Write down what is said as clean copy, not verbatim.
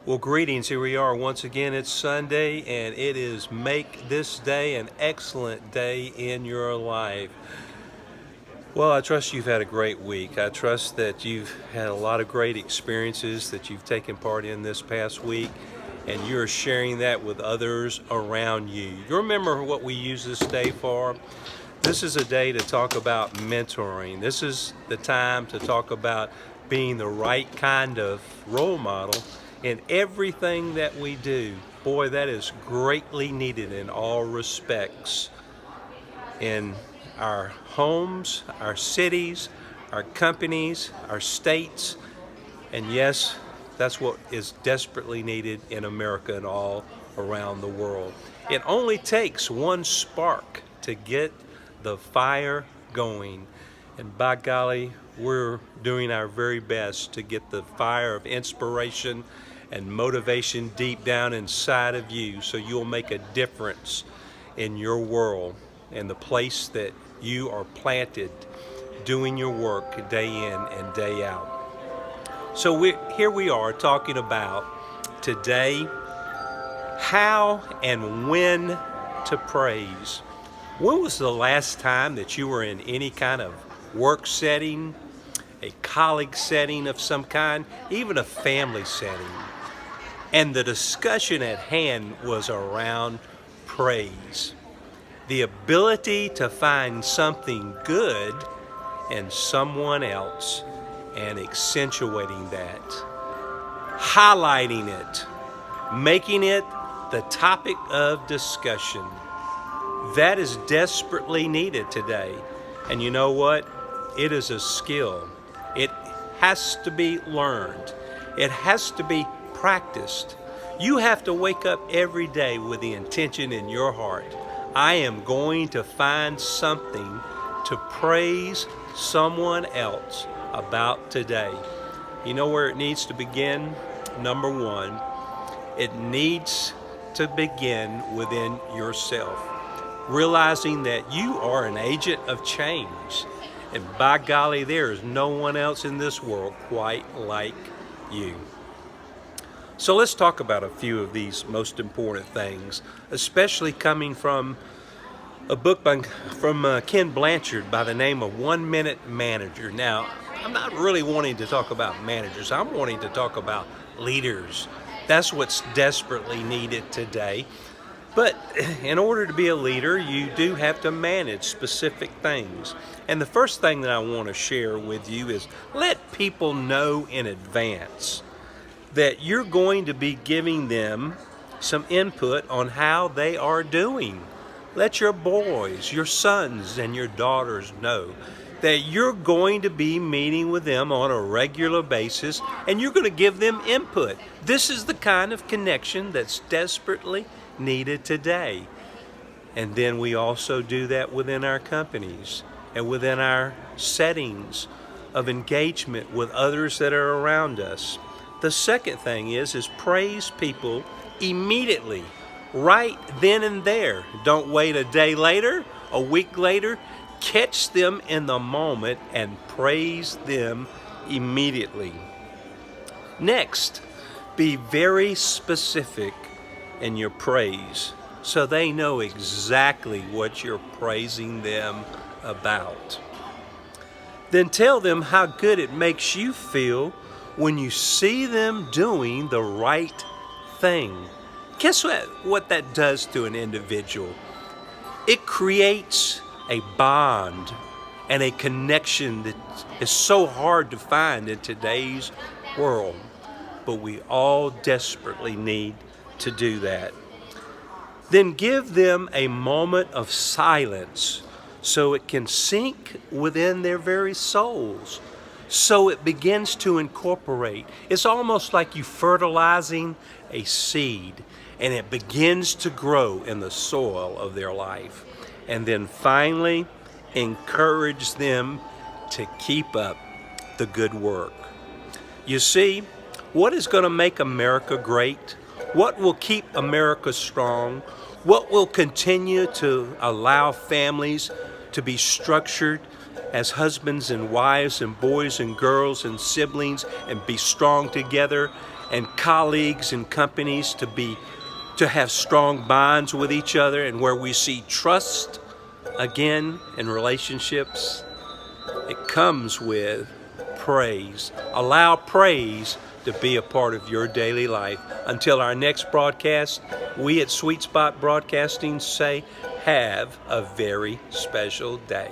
Well, greetings. Here we are once again. It's Sunday, and it is make this day an excellent day in your life. Well, I trust you've had a great week. I trust that you've had a lot of great experiences that you've taken part in this past week, and you're sharing that with others around you. You remember what we use this day for? This is a day to talk about mentoring. This is the time to talk about being the right kind of role model in everything that we do. Boy, that is greatly needed in all respects. In our homes, our cities, our companies, our states, and yes, that's what is desperately needed in America and all around the world. It only takes one spark to get the fire going. And by golly, we're doing our very best to get the fire of inspiration and motivation deep down inside of you so you'll make a difference in your world and the place that you are planted doing your work day in and day out. So here we are talking about today how and when to praise. When was the last time that you were in any kind of work setting, a colleague setting of some kind, even a family setting, and the discussion at hand was around praise? The ability to find something good in someone else and accentuating that, highlighting it, making it the topic of discussion. That is desperately needed today. And you know what? It is a skill. It has to be learned. It has to be practiced. You have to wake up every day with the intention in your heart. I am going to find something to praise someone else about today. You know where it needs to begin? Number one, it needs to begin within yourself, realizing that you are an agent of change. And by golly, there is no one else in this world quite like you. So let's talk about a few of these most important things, especially coming from a book from Ken Blanchard by the name of 1 Minute Manager. Now, I'm not really wanting to talk about managers. I'm wanting to talk about leaders. That's what's desperately needed today. But in order to be a leader, you do have to manage specific things. And the first thing that I want to share with you is let people know in advance that you're going to be giving them some input on how they are doing. Let your boys, your sons, and your daughters know that you're going to be meeting with them on a regular basis and you're going to give them input. This is the kind of connection that's desperately needed today. And then we also do that within our companies and within our settings of engagement with others that are around us. The second thing is praise people immediately, right then and there. Don't wait a day later, a week later. Catch them in the moment and praise them immediately. Next, be very specific in your praise so they know exactly what you're praising them about. Then tell them how good it makes you feel when you see them doing the right thing. Guess what that does to an individual? It creates a bond and a connection that is so hard to find in today's world. But we all desperately need to do that. Then give them a moment of silence so it can sink within their very souls, so it begins to incorporate. It's almost like you fertilizing a seed and it begins to grow in the soil of their life. And then finally, encourage them to keep up the good work. You see, what is going to make America great? What will keep America strong? What will continue to allow families to be structured as husbands and wives and boys and girls and siblings, and be strong together, and colleagues and companies to have strong bonds with each other, and where we see trust again in relationships. It comes with praise. Allow praise to be a part of your daily life. Until our next broadcast, we at Sweet Spot Broadcasting say, have a very special day.